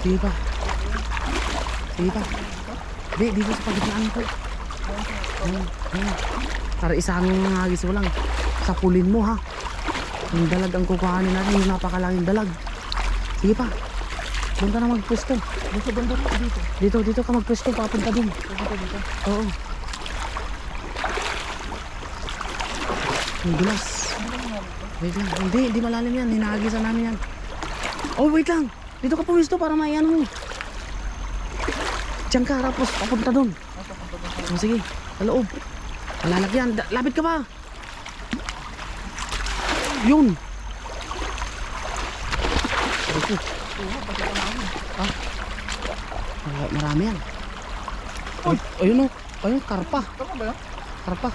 Sige pa. Sige pa. Di, dito sa pagitnaan po. Para isang hagis mo lang. Sapulin mo ha. Yung dalag ang kukuhanin natin, yung napakalaking dalag. Sige pa. Doon ka na magpwesto. Dito banda po dito. Dito ka magpwesto, papunta dun. Dito. Oo. Ang dulas. Wait lang. Hindi malalim yan. Hinahagisan namin yan. Oh, wait lang. Dito ka pwesto para maiano mo. Diyan ka, tapos papunta dun. Oh, sige, sa loob. Malalagyan. Lapit ka ba? Yun. Ito. Ah. Marami yan. Ayun o. Ayun, karpa. Tama ba yan? Karpa.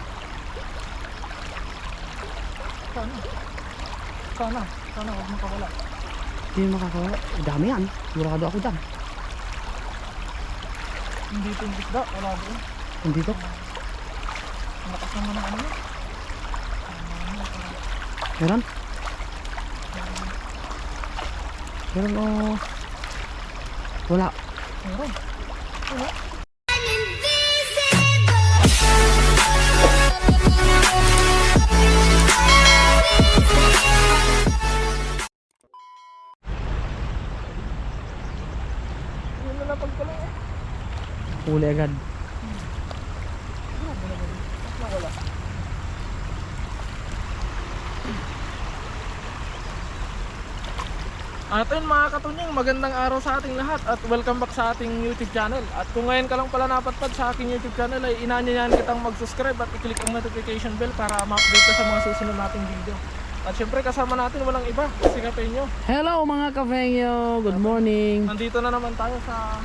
Sana huwag makawala. Hindi makakawala. Dami yan. Murado ako dyan. Hindi ito yung bisda, wala doon. Nandito. Malakas naman ang ano yun. Meron? Meron o. Wala. Meron. Yun na napag ko lang eh. Huli agad. Wala. At yun mga katunying, magandang araw sa ating lahat at welcome back sa ating YouTube channel. At kung ngayon ka lang pala napadpad sa aking YouTube channel ay inanyayahan kitang mag-subscribe at i-click ang notification bell para ma-update ka sa mga susunod nating video. At syempre kasama natin walang iba, si Kapeño. Hello mga kafengyo. Good morning. Nandito na naman tayo sa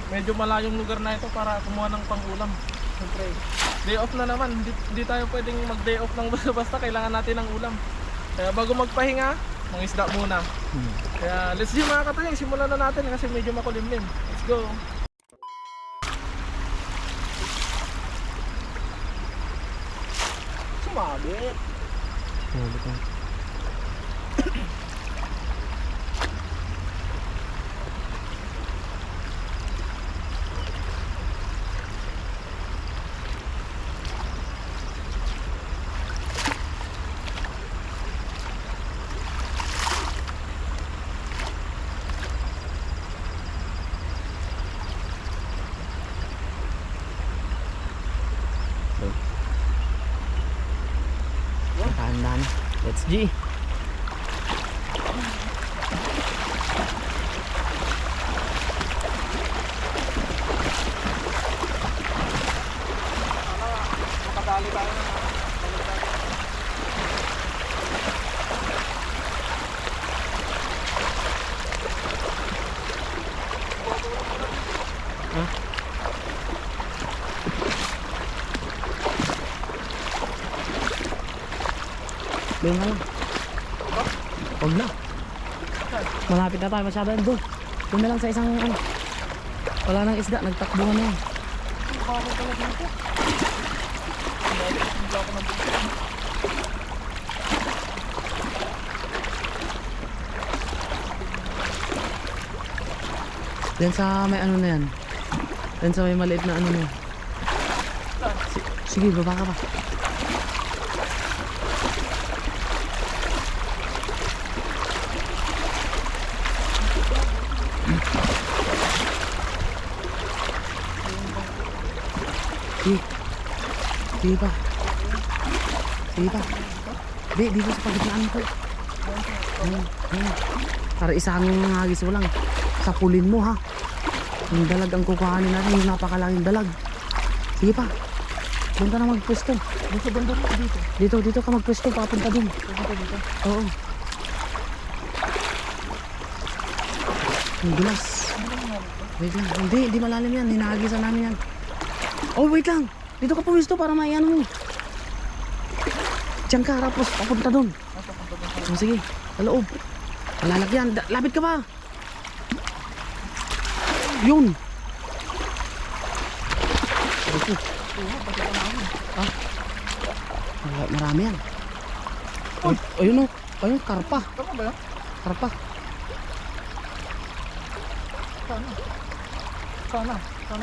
medyo malayong lugar na ito para kumuha ng pang-ulam. Syempre, day off na naman, hindi tayo pwedeng mag-day off ng basta-basta, kailangan natin ng ulam. Kaya bago magpahinga, mangisda muna. Kaya let's go mga katunying, simulan na natin kasi medyo makulimlim. Let's go! Sumabit! Huli ka. Nakahanda na. Let's G. Makadali tayo na. Doon na lang. Huwag na. Malapit na tayo masyado. Doon na lang sa isang ano. Wala nang isda. Nagtakbuhan na yan. Bakit pala dito? Hindi ako nandito. Yan sa may ano na yan. Yan sa may maliit na ano na yan. Sige, baba ka pa. Sige pa. Sige pa. Di, dito sa pagitnaan po. Para isang hagis mo lang. Sapulin mo ha. Yung dalag ang kukuhanin natin, yung napakalaking dalag. Sige pa. Doon ka na magpwesto. Dito banda po dito. Dito ka magpwesto, papunta dun. Dito. Oo. Ang dulas. Wait lang. Hindi malalim yan. Hinahagisan namin yan. Oh, wait lang. Dito ka pwesto para maiano mo. Diyan ka, tapos papunta dun. Oh, sige, sa loob. Malalagyan. Lapit ka ba? Yun. Ito. Ah. Marami yan. Ayun o. Ayun, karpa. Tama ba yan? Karpa. Sana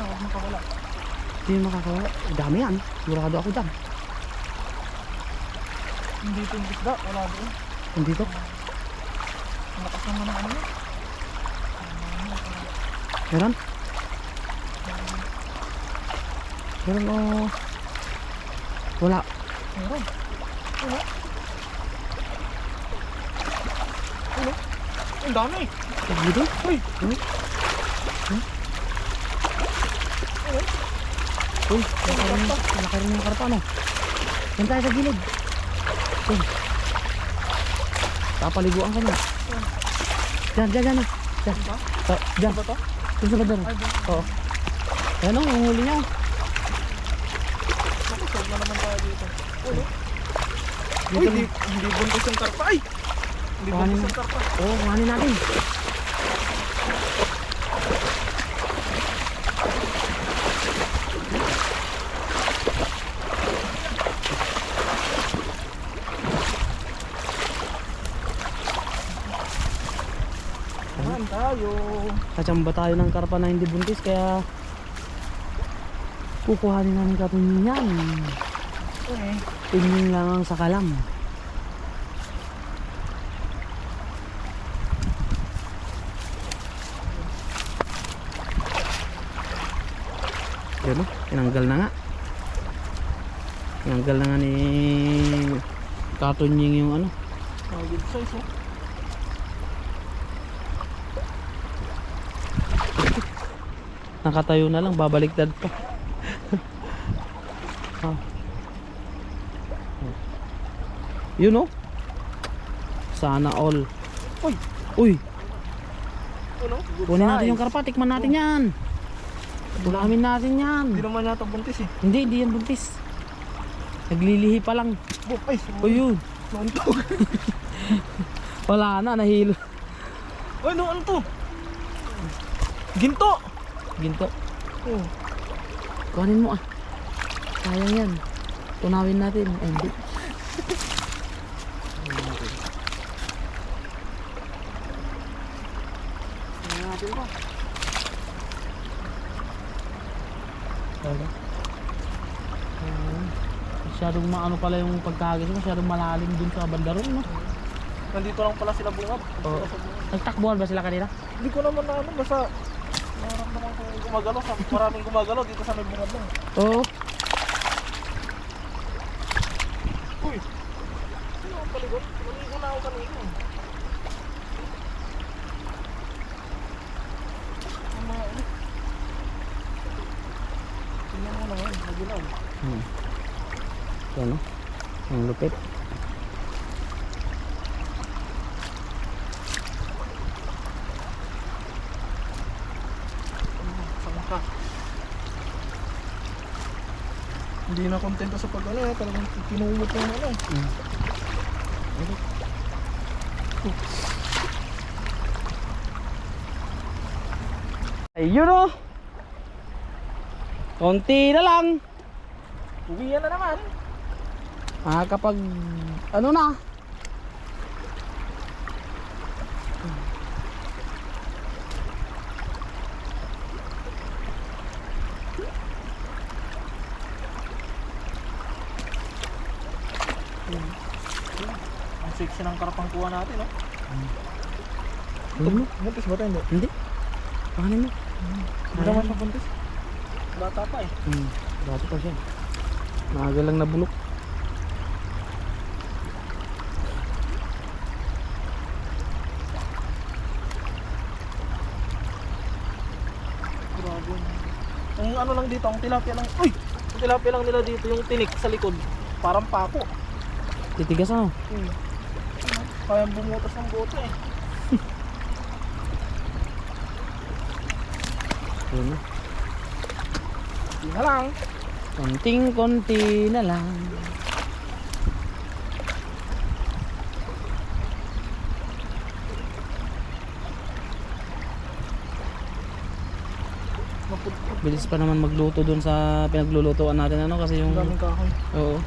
huwag makawala. Hindi yung makakawala. Dami yan. Sigurado ako dyan. Hindi ito yung isda, wala doon. Hindi to. Malakas naman ang ano. Meron? Meron o... Wala. Meron. Ano? Ano? Ang dami. Dito? Uy! Uy, malaki rin yung karpa, no? Yan tayo sa gilid. Uy. Papaliguan ka na. Diyan. Diyan. Diyan. Ba to? Diyan sa badar. Ay, ba? Oo. Ayan o, yung huli niya. Nakusog na naman tayo dito. Uy! Dito Uy, lang. hindi buntis yung karpa. Ay! Hindi Kuhanin buntis mo. yung karpa. Oo, kuhanin natin. Saan tayo? Kachamba tayo ng karpa na hindi buntis, kaya kukuhanin namin katunyin yan. Uy! Tingin lang ang sakalam. Yun o, tinanggal na nga. Tinanggal na nga ni Katunying yung ano. Good size, oh. Nakatayo na lang, babaliktad pa. Ah. Yun o. Sana all. Uy! Uy, Ano? Good kunin natin size. yung karpa, tikman natin yan. Ulamin natin yan. Hindi naman yata buntis eh. Hindi yan buntis. Naglilihi pa lang. Ay! O yun. Nauntog. Wala na, nahilo. Uy, ano to? Ginto! Ginto. Oh. Kuhanin mo ah. Sayang yan. Tunawin natin. Ay, hindi. Tingnan natin ba? Masyadong maano pala yung pagkagis. Masyadong malalim dun sa bandaron, no? Nandito lang pala sila bungad. Oo. Sila sa bungad. Nagtakbuhan ba sila kanina? Hindi ko naman na ano, basta nararamdaman ko gumagalaw. Maraming gumagalaw dito sa may bungad lang. Oo. Uy! Sino ang paligot? Naligo na ako kanina. Ano ano? Tingnan mo naman, nagilaw. Yan o. Ang lupit. Saan ka? Hindi na kontento sa pag-ano eh, talagang kinumot yung ano eh. Ayun o. Konti na lang. Uwian na naman. Kapag ano na. Ang sexy ng karapang kuha natin oh. Ano mo? Buntis ba tayo? Hindi. Hindi. Pakanin mo. Hindi naman siya buntis. Bata pa eh. Dati pa siya. Maaga lang nabulok. Grabe. Ang ano lang dito, ang tilapia lang. Uy! Ang tilapia lang nila dito, yung tinik sa likod. Parang pako. Titigas ano? Kayang bumutas ng bote eh. Yun na. Hindi na lang. Konting-konti na lang. Mapudpud. Bilis pa naman magluto dun sa pinaglulutuan natin ano kasi yung... Ang daming kahoy. Oo.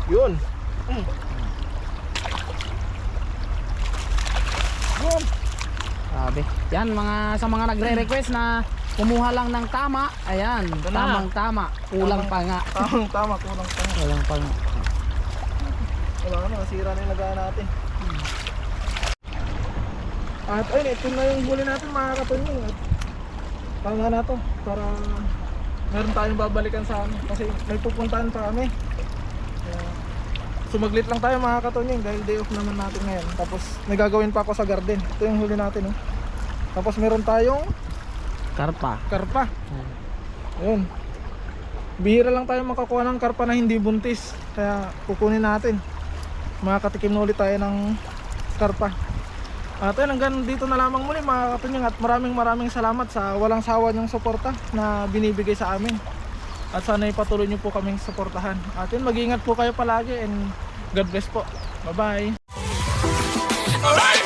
Yun. Yun. Sabi. Yan, sa mga nagre-request na kumuha lang ng tama. Ayan, Ito na. tamang tama. Kulang pa nga. Tama, kulang pa. Kulang pa nga. Wala na, nasira na yung lagaan natin. At ayun, ito na yung huli natin mga katunying. At tama na to para meron tayong babalikan sa amin kasi may pupuntahan pa kami. Kaya, sumaglit lang tayo mga katunying dahil day off naman natin ngayon. Tapos may gagawin pa ako sa garden. Ito yung huli natin. Tapos meron tayong Karpa. karpa. Ayun. Bihira lang tayo makakuha ng karpa na hindi buntis. Kaya kukunin natin. Makakatikim na ulit tayo ng karpa. At ayun, hanggang dito na lamang muli mga katunying. At maraming salamat sa walang sawa niyong suporta na binibigay sa amin. At sana ipatuloy niyo po kaming suportahan. At yun, mag-iingat po kayo palagi and God bless po. Bye bye.